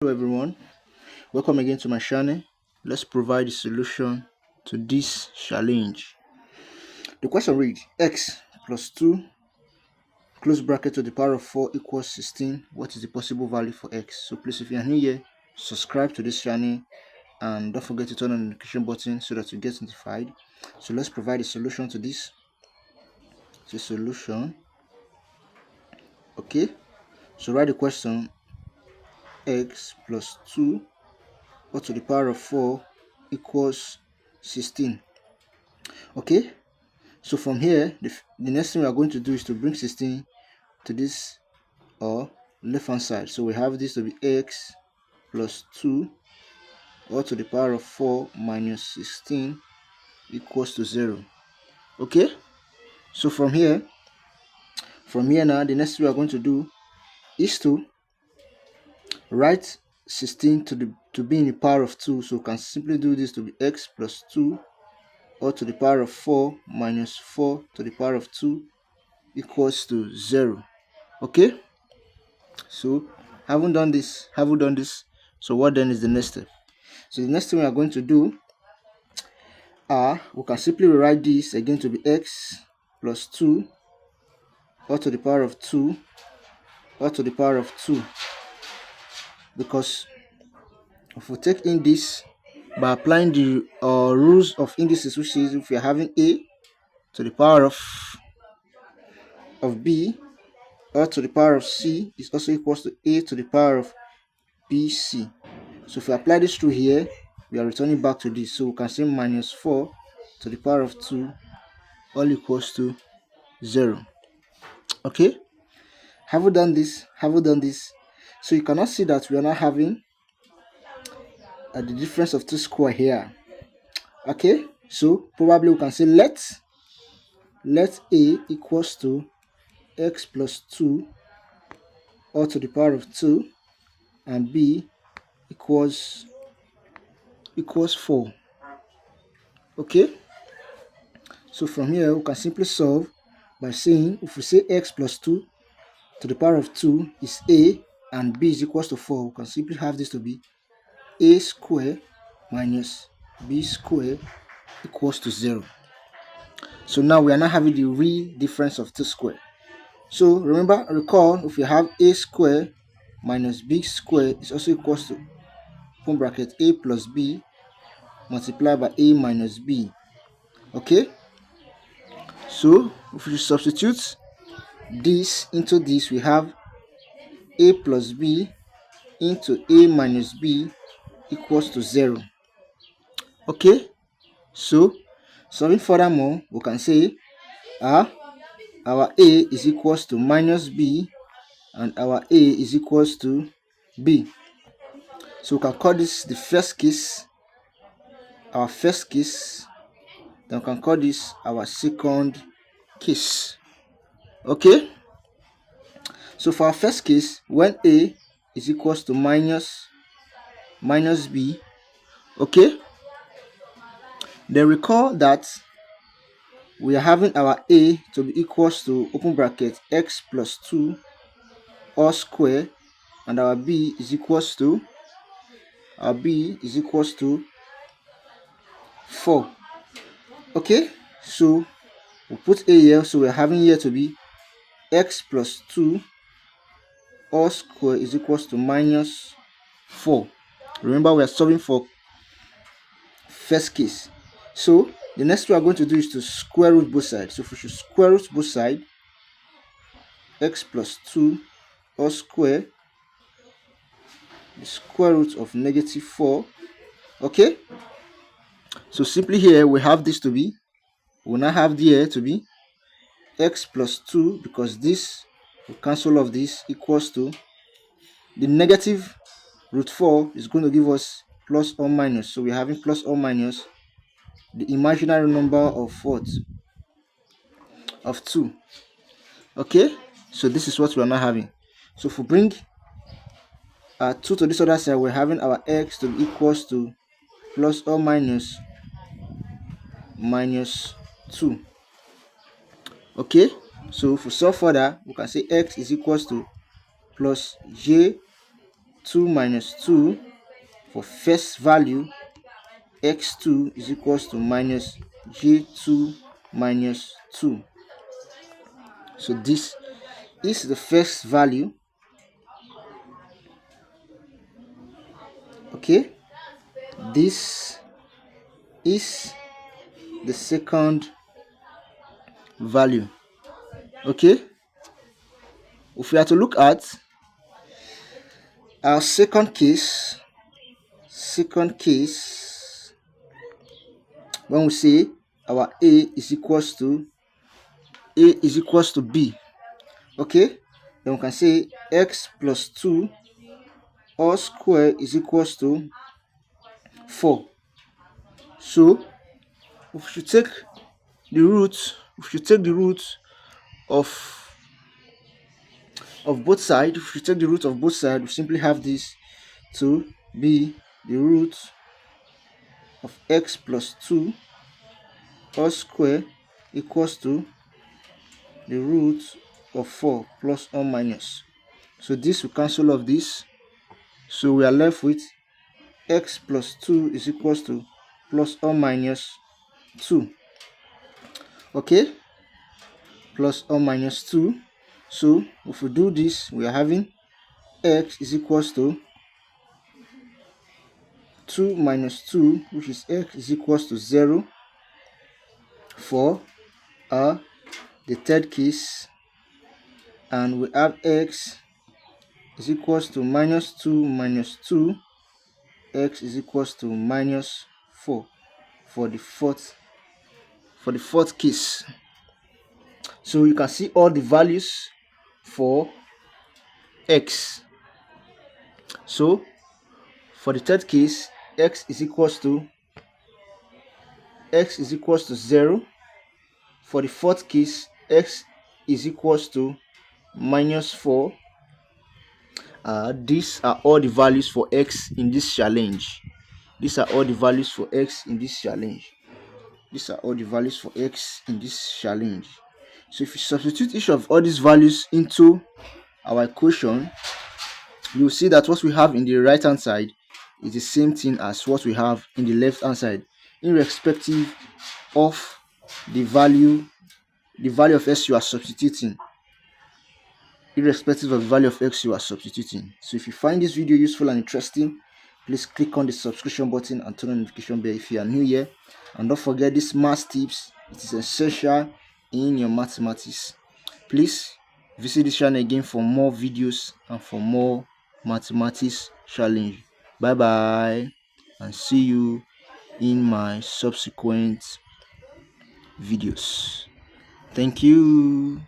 Hello everyone, welcome again to my channel. Let's provide a solution to this challenge. The question reads: x plus 2 close bracket to the power of 4 equals 16. What is the possible value for x? So please, if you are new here, subscribe to this channel and don't forget to turn on the notification button so that you get notified. So let's provide a solution to this. It's a solution. Okay, so write the question: x plus 2 or to the power of 4 equals 16. Okay, so from here the next thing we are going to do is to bring 16 to this or left hand side. So we have this to be x plus 2 or to the power of 4 minus 16 equals to 0. Okay, so from here now the next thing we are going to do is to write 16 to be in the power of 2. So we can simply do this to be x plus 2 or to the power of 4 minus 4 to the power of 2 equals to 0. Okay, so having done this, so what then is the next step? So the next thing we are going to do, we can simply rewrite this again to be x plus 2 or to the power of 2 or to the power of 2, because if we take in this by applying the rules of indices, which is if we are having a to the power of b or to the power of c is also equals to a to the power of bc. So if we apply this through here, we are returning back to this. So we can say minus 4 to the power of 2 all equals to 0. Okay, have we done this? So you cannot see that we are not having the difference of 2 square here. Okay, so probably we can say let a equals to x plus 2 or to the power of 2 and b equals 4. Okay, so from here we can simply solve by saying, if we say x plus 2 to the power of 2 is a and b is equals to 4, we can simply have this to be a square minus b square equals to 0. So now we are not having the real difference of 2 square. So recall, if you have a square minus b square is also equals to open bracket a plus b multiplied by a minus b. Okay, so if you substitute this into this, we have a plus b into a minus b equals to 0. Okay, so solving furthermore, we can say our a is equals to minus b and our a is equals to b. So we can call this the first case, our first case, then we can call this our second case. Okay, so for our first case, when a is equals to minus b, okay, then recall that we are having our a to be equals to open bracket x plus 2 all square and our b is equals to 4. Okay, so we put a here, so we're having here to be x plus 2 all square is equals to minus 4. Remember, we are solving for first case. So the next we are going to do is to square root both sides. So if we should square root both sides, x plus 2 all square, the square root of negative 4. Okay, so simply here we have this to be, we now have here to be x plus 2, because this will cancel off this, equals to the negative root 4 is going to give us plus or minus. So we're having plus or minus the imaginary number of what? Of 2. Okay, so this is what we are now having. So if we bring 2 to this other side, we're having our x to be equals to plus or minus 2. Okay, so if we solve further, we can say x is equals to plus j 2 minus 2 for first value, x2 is equals to minus j2 minus 2. So this is the first value. Okay, this is the second value. Okay, if we are to look at our second case, when we say our a is equals to b, okay, then we can say x plus 2 all square is equals to 4. So if you take the root, of both sides, we simply have this to be the root of x plus 2 all square equals to the root of 4 plus or minus. So this will cancel off this. So we are left with x plus 2 is equals to plus or minus 2. Okay, plus or minus 2. So if we do this, we are having x is equals to 2 minus 2, which is x is equals to 0 for the third case, and we have x is equals to minus 2 minus 2, x is equals to minus 4 for the fourth case. So you can see all the values for x. So for the third case, x is equals to 0. For the fourth case, x is equals to minus 4. These are all the values for x in this challenge. So if you substitute each of all these values into our equation, you'll see that what we have in the right hand side is the same thing as what we have in the left hand side, irrespective of the value of x you are substituting. So if you find this video useful and interesting, please click on the subscription button and turn on the notification bell if you are new here. And don't forget this math tips, it is essential in your mathematics. Please visit this channel again for more videos and for more mathematics challenge. Bye bye, and see you in my subsequent videos. Thank you.